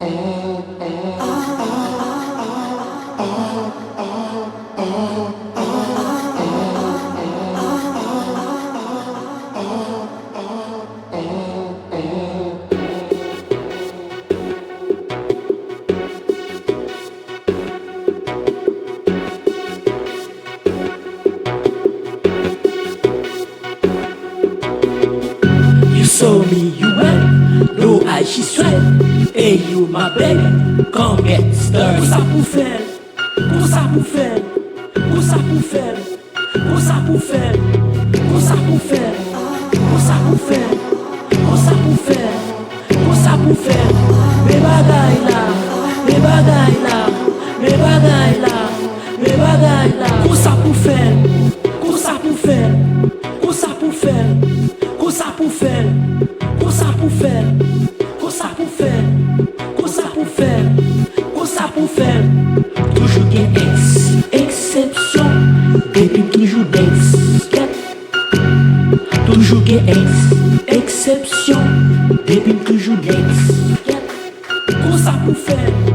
You saw me, you went, no I she sweat. Hey you my baby, come get stirred. Cosa pou faire, cosa pou faire, cosa pou faire, cosa pou faire, cosa pou faire, cosa pou faire, cosa pou faire, cosa pou faire. Me bagay la, me bagay la, me bagay la, me bagay la. Cosa pou faire, cosa pou faire, cosa pou faire. Cosa pou faire, cosa pou faire, cosa pou faire, cosa pou faire, cosa pou faire. Toujours gen exception, depuis toujours dance. Toujours gen exception, depuis toujours dance. Cosa pou faire.